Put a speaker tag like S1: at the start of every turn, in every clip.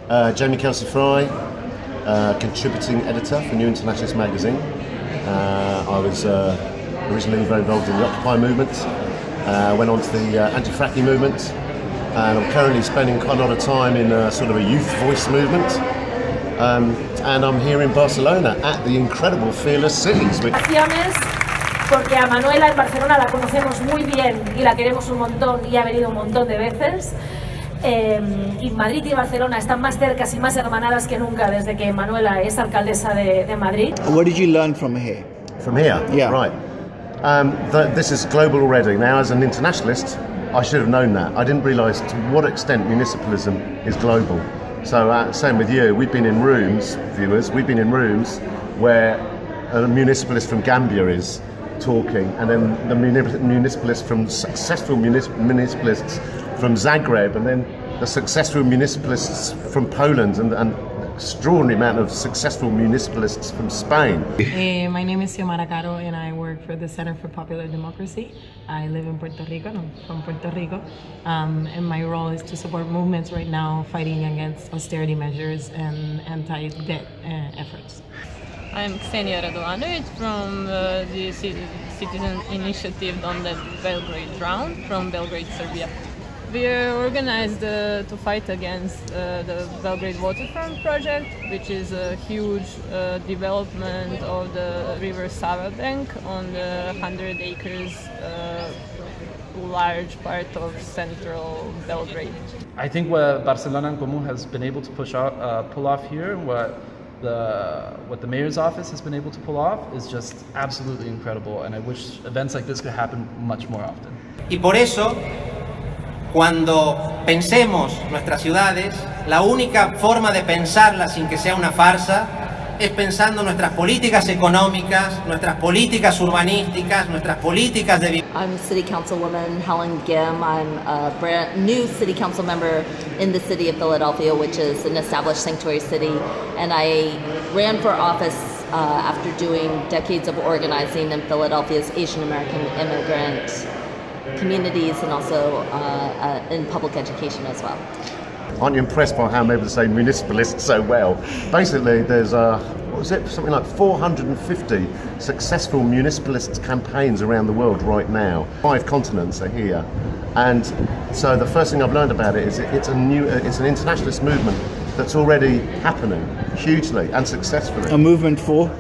S1: Jamie Kelsey-Fry, contributing editor for New Internationalist magazine. I was originally very involved in the Occupy movement, went on to the anti-fracking movement, and I'm currently spending quite a lot of time in sort of a youth voice movement. And I'm here in Barcelona at the incredible Fearless Cities.
S2: Porque a Manuela en Barcelona la conocemos muy bien y la queremos un montón y ha venido un montón de veces. Y Madrid y Barcelona están más cercas y más hermanadas que nunca desde que Manuela es alcaldesa de Madrid.
S3: What did you learn from here?
S1: From here?
S3: Yeah.
S1: Right. This is global already. Now, as an internationalist, I should have known that. I didn't realise to what extent municipalism is global. So, same with you. We've been in rooms, viewers, we've been in rooms where a municipalist from Gambia is talking, and then the municipalist from successful municipalists from Zagreb, and then the successful municipalists from Poland, and an extraordinary amount of successful municipalists from Spain.
S4: My name is Xiomara Caro and I work for the Center for Popular Democracy. I live in Puerto Rico, I'm from Puerto Rico, and my role is to support movements right now fighting against austerity measures and anti-debt efforts.
S5: I'm Ksenia Radovanovic from the Citizen Initiative on the Belgrade Round from Belgrade, Serbia. We are organized to fight against the Belgrade Waterfront project, which is a huge development of the river Sava bank on the 100 acres large part of central Belgrade.
S6: I think what Barcelona en Comú has been able to pull off here, what the mayor's office has been able to pull off, is just absolutely incredible, and I wish events like this could happen much more often.
S7: Y por eso, cuando pensemos nuestras ciudades, la única forma de pensarlas sin que sea una farsa es pensando nuestras políticas económicas, nuestras políticas urbanísticas, nuestras políticas de vivienda.
S8: I'm City Councilwoman Helen Gim. I'm a brand new City Council member in the city of Philadelphia, which is an established sanctuary city, and I ran for office after doing decades of organizing in Philadelphia's Asian American immigrant communities and also in public education as well.
S1: Aren't you impressed by how I'm able to say municipalist so well? Basically, there's what was it? Something like 450 successful municipalist campaigns around the world right now. 5 continents are here, and so the first thing I've learned about it is it's an internationalist movement that's already happening hugely and successfully.
S3: A movement for?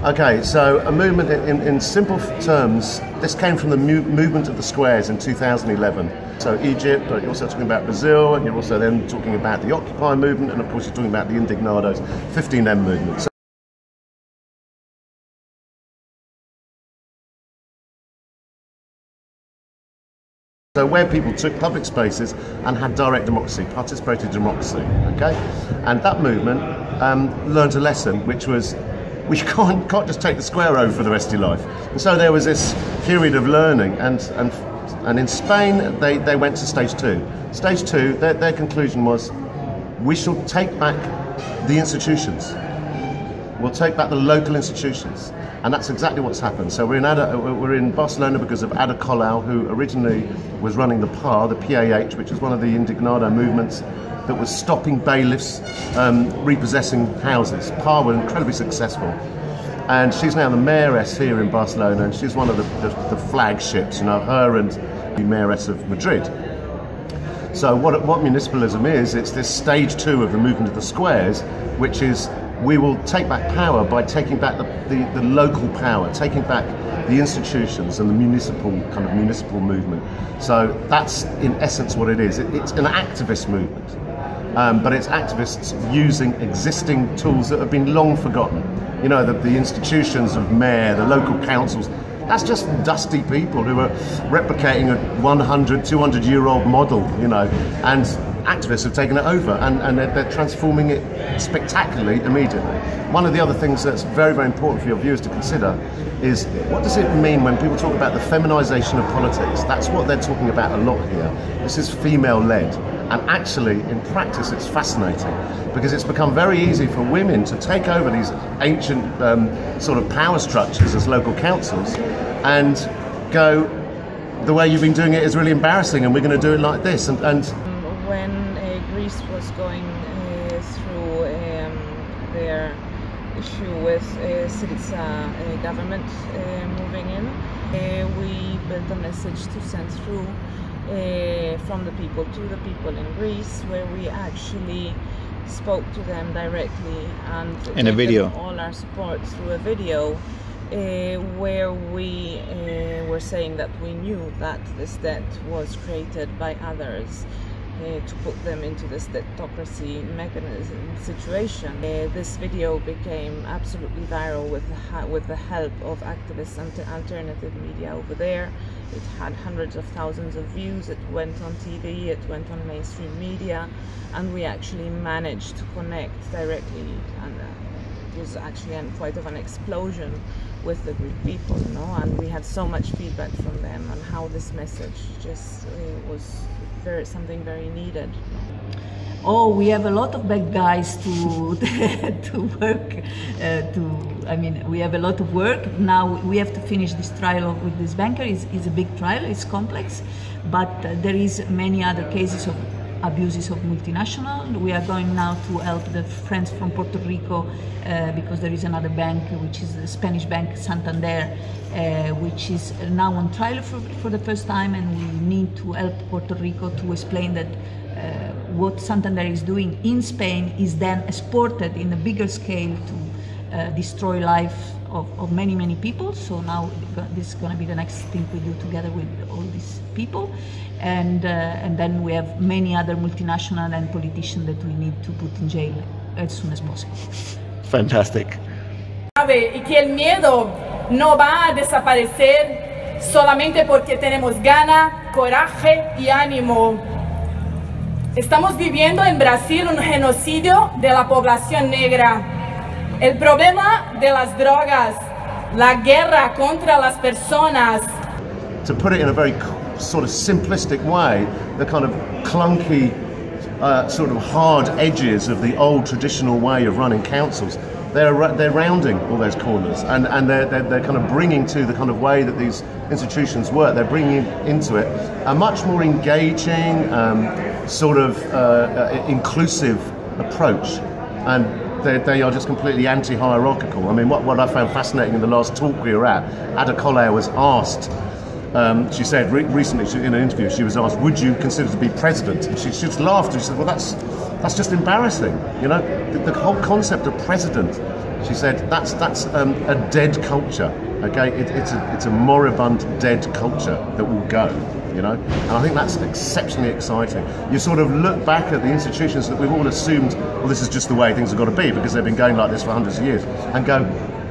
S1: Okay, so a movement in simple terms, this came from the movement of the squares in 2011. So Egypt, but you're also talking about Brazil, and you're also then talking about the Occupy movement, and of course you're talking about the Indignados 15M movement. So where people took public spaces and had direct democracy, participatory democracy, okay? And that movement learned a lesson, which was, we can't just take the square over for the rest of your life. And so there was this period of learning, and in Spain they went to stage 2. Stage 2, their conclusion was, we shall take back the institutions. We'll take back the local institutions. And that's exactly what's happened. So we're in Barcelona because of Ada Colau, who originally was running the PAH, which was one of the Indignado movements that was stopping bailiffs repossessing houses. PAH were incredibly successful. And she's now the mayoress here in Barcelona, and she's one of the flagships, you know, her and the mayoress of Madrid. So what municipalism is, it's this stage 2 of the movement of the squares, which is we will take back power by taking back the local power, taking back the institutions and the municipal movement. So that's in essence what it is. It's an activist movement, but it's activists using existing tools that have been long forgotten. You know, the institutions of mayor, the local councils, that's just dusty people who are replicating a 100, 200-year-old model, you know, and activists have taken it over, and they're transforming it spectacularly immediately. One of the other things that's very, very important for your viewers to consider is, what does it mean when people talk about the feminisation of politics? That's what they're talking about a lot here. This is female-led, and actually, in practice, it's fascinating, because it's become very easy for women to take over these ancient sort of power structures as local councils and go, the way you've been doing it is really embarrassing, and we're going to do it like this.
S5: When Greece was
S9: going through their issue with Syriza government moving in. We built a message to send through from the people to the people in Greece, where we actually spoke to them directly and
S3: in a video,
S9: all our support through a video, where we were saying that we knew that this debt was created by others to put them into this debtocracy mechanism situation. This video became absolutely viral with the help of activists and alternative media over there. It had hundreds of thousands of views, it went on TV, it went on mainstream media, and we actually managed to connect directly, and it was actually quite of an explosion with the Greek people, you know, and we had so much feedback from them on how this message just was something very needed.
S10: Oh, we have a lot of bad guys to to work. I mean, we have a lot of work. Now we have to finish this trial with this banker. It's a big trial. It's complex, but there is many other cases of abuses of multinational. We are going now to help the friends from Puerto Rico because there is another bank, which is the Spanish bank Santander, which is now on trial for the first time, and we need to help Puerto Rico to explain that what Santander is doing in Spain is then exported in a bigger scale to destroy life of many people. So now this is going to be the next thing we do together with all these people, and then we have many other multinational and politicians that we need to put in jail as soon as possible.
S3: Fantastic.
S11: Y que el miedo no va a desaparecer solamente porque tenemos gana, coraje y ánimo. Estamos viviendo en Brasil un genocidio de la población negra. El problema de las drogas, la guerra contra las personas.
S1: To put it in a very sort of simplistic way, the kind of clunky, sort of hard edges of the old traditional way of running councils, they're rounding all those corners, and they're kind of bringing to the kind of way that these institutions work. They're bringing into it a much more engaging, sort of inclusive approach, and they are just completely anti-hierarchical. I mean, what I found fascinating in the last talk we were at, Ada Colau was asked. She said recently in an interview, she was asked, "Would you consider to be president?" And she just laughed. She said, "Well, that's just embarrassing. You know, the whole concept of president." She said, "That's a dead culture. Okay, it's a moribund dead culture that will go. You know, and I think that's exceptionally exciting. You sort of look back at the institutions that we've all assumed, well, this is just the way things have got to be because they've been going like this for hundreds of years, and go,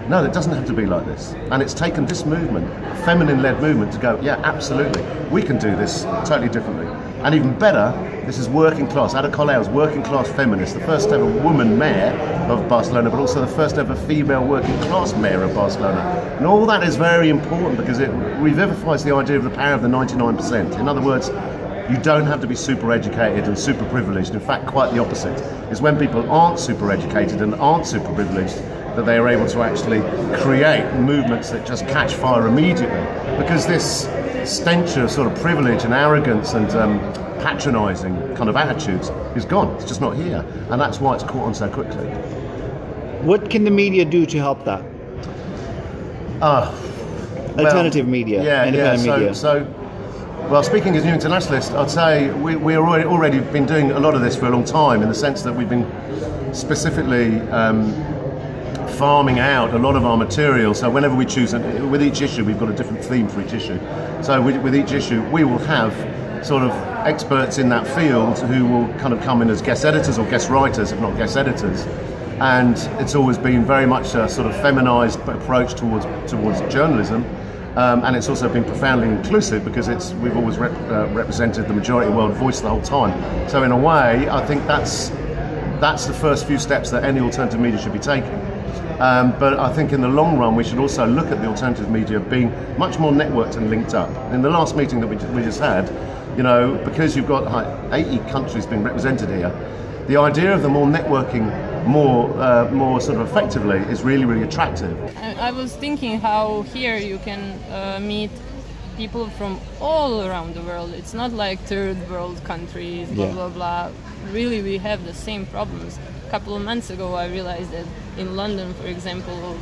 S1: no, it doesn't have to be like this. And it's taken this movement, feminine-led movement, to go, yeah, absolutely, we can do this totally differently. And even better, this is working class. Ada Colau is working class feminist, the first ever woman mayor of Barcelona, but also the first ever female working class mayor of Barcelona. And all that is very important because it revivifies the idea of the power of the 99%. In other words, you don't have to be super educated and super privileged. In fact, quite the opposite. It's when people aren't super educated and aren't super privileged that they are able to actually create movements that just catch fire immediately. Because this stench of sort of privilege and arrogance and patronising kind of attitudes is gone. It's just not here. And that's why it's caught on so quickly.
S3: What can the media do to help that? Alternative media, independent media.
S1: Well, speaking as a new internationalist, I'd say we're already been doing a lot of this for a long time, in the sense that we've been specifically farming out a lot of our material. So whenever we choose, with each issue, we've got a different theme for each issue. So with each issue, we will have sort of experts in that field who will kind of come in as guest editors or guest writers, if not guest editors. And it's always been very much a sort of feminized approach towards journalism. And it's also been profoundly inclusive because we've always represented the majority world voice the whole time. So in a way, I think that's the first few steps that any alternative media should be taking. But I think in the long run, we should also look at the alternative media being much more networked and linked up. In the last meeting that we just had, you know, because you've got 80 countries being represented here, the idea of them all networking more sort of effectively is really, really attractive.
S5: I was thinking how here you can meet people from all around the world. It's not like third world countries, blah, blah, blah. Really, we have the same problems. A couple of months ago, I realized that in London, for example,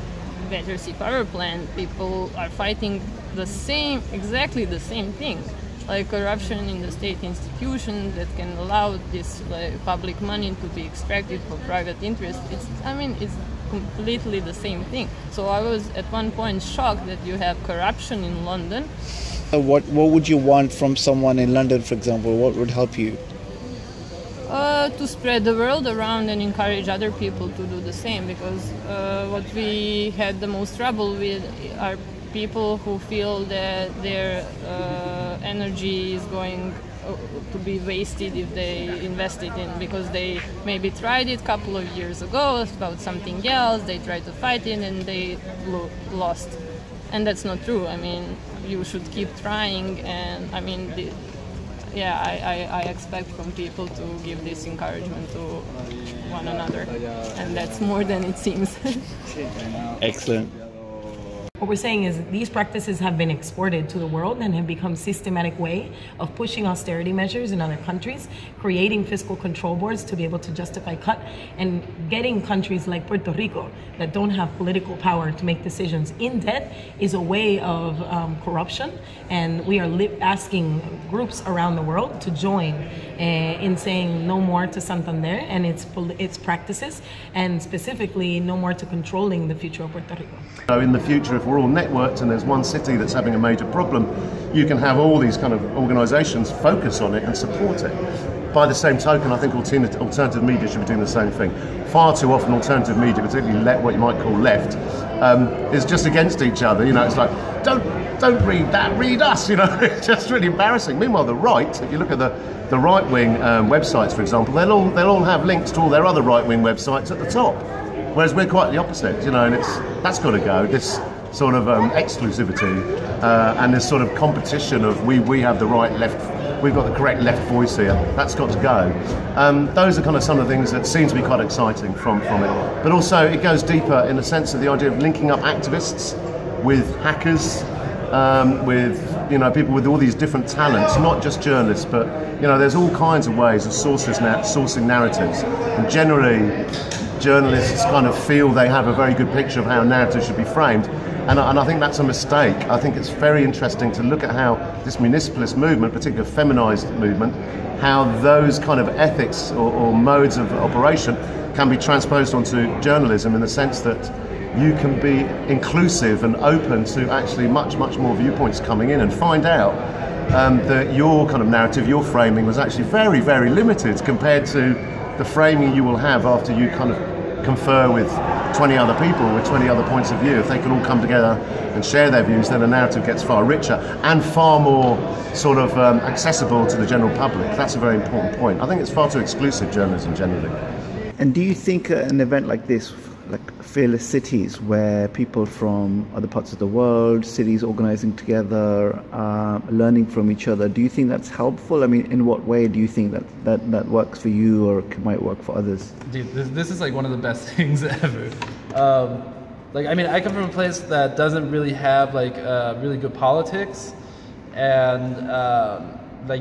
S5: Battersea power plant, people are fighting exactly the same thing. Like corruption in the state institution that can allow this public money to be extracted for private interests. It's completely the same thing. So I was at one point shocked that you have corruption in London.
S3: What would you want from someone in London, for example? What would help you?
S5: To spread the world around and encourage other people to do the same, because what we had the most trouble with are people who feel that their energy is going to be wasted if they invest it in, because they maybe tried it a couple of years ago about something else, they tried to fight it and they lost. And that's not true. I mean, you should keep trying, and I mean, I expect from people to give this encouragement to one another, and that's more than it seems.
S3: Excellent.
S4: What we're saying is these practices have been exported to the world and have become a systematic way of pushing austerity measures in other countries, creating fiscal control boards to be able to justify cut, and getting countries like Puerto Rico that don't have political power to make decisions in debt is a way of corruption. And we are asking groups around the world to join in saying no more to Santander and its practices, and specifically no more to controlling the future of Puerto Rico.
S1: So in the future, if we're all networked and there's one city that's having a major problem, you can have all these kind of organisations focus on it and support it. By the same token, I think alternative media should be doing the same thing. Far too often alternative media, particularly what you might call left, is just against each other. You know, it's like, don't read that, read us, you know. It's just really embarrassing. Meanwhile, the right, if you look at the right-wing websites, for example, they'll all have links to all their other right-wing websites at the top. Whereas we're quite the opposite, you know, and that's got to go. This sort of exclusivity and this sort of competition of we have the right, left, we've got the correct left voice here. That's got to go. Those are kind of some of the things that seem to be quite exciting from it. But also it goes deeper in the sense of the idea of linking up activists with hackers, with people with all these different talents, not just journalists, but there's all kinds of ways of sourcing narratives, and generally journalists kind of feel they have a very good picture of how narratives should be framed, and I think that's a mistake. I think it's very interesting to look at how this municipalist movement, particularly a feminized movement, how those kind of ethics or modes of operation can be transposed onto journalism, in the sense that you can be inclusive and open to actually much more viewpoints coming in, and find out that your kind of narrative, your framing was actually very, very limited compared to the framing you will have after you kind of confer with 20 other people with 20 other points of view. If they can all come together and share their views, then the narrative gets far richer and far more sort of accessible to the general public. That's a very important point. I think it's far too exclusive, journalism generally.
S3: And do you think an event like this, like Fearless Cities, where people from other parts of the world, cities organizing together, learning from each other, do you think that's helpful? I mean, in what way do you think that works for you, or might work for others?
S6: Dude, this is like one of the best things ever. I mean, I come from a place that doesn't really have really good politics, and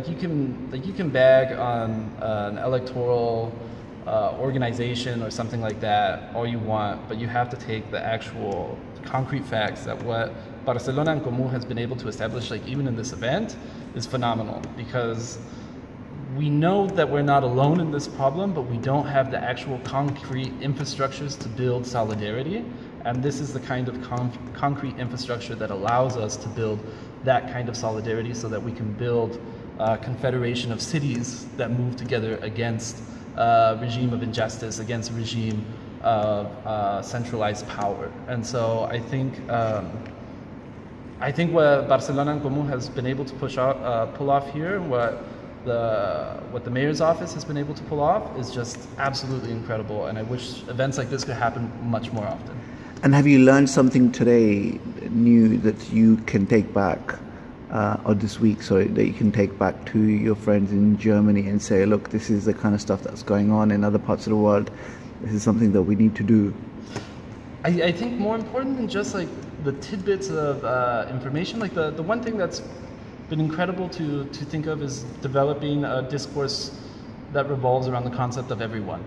S6: you can bag on an electoral organization or something like that all you want, but you have to take the actual concrete facts that what Barcelona en Comú has been able to establish, like even in this event, is phenomenal, because we know that we're not alone in this problem, but we don't have the actual concrete infrastructures to build solidarity, and this is the kind of concrete infrastructure that allows us to build that kind of solidarity, so that we can build a confederation of cities that move together against regime of injustice, against a regime of centralized power. And so I think what Barcelona en Comú has been able to pull off here, what the mayor's office has been able to pull off, is just absolutely incredible. And I wish events like this could happen much more often.
S3: And have you learned something today new that you can take back, or this week, sorry, that you can take back to your friends in Germany and say, look, this is the kind of stuff that's going on in other parts of the world. This is something that we need to do.
S6: I think more important than just like the tidbits of information. Like the one thing that's been incredible to think of is developing a discourse that revolves around the concept of everyone.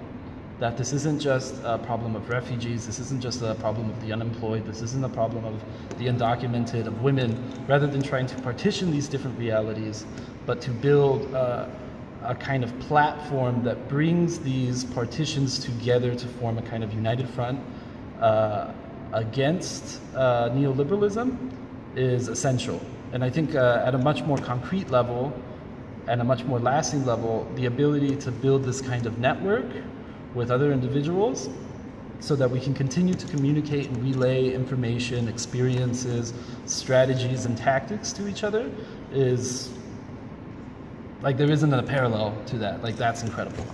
S6: That this isn't just a problem of refugees, this isn't just a problem of the unemployed, this isn't a problem of the undocumented, of women, rather than trying to partition these different realities, but to build a kind of platform that brings these partitions together to form a kind of united front against neoliberalism is essential. And I think at a much more concrete level and a much more lasting level, the ability to build this kind of network with other individuals so that we can continue to communicate and relay information, experiences, strategies, and tactics to each other is, like, there isn't a parallel to that. Like, that's incredible.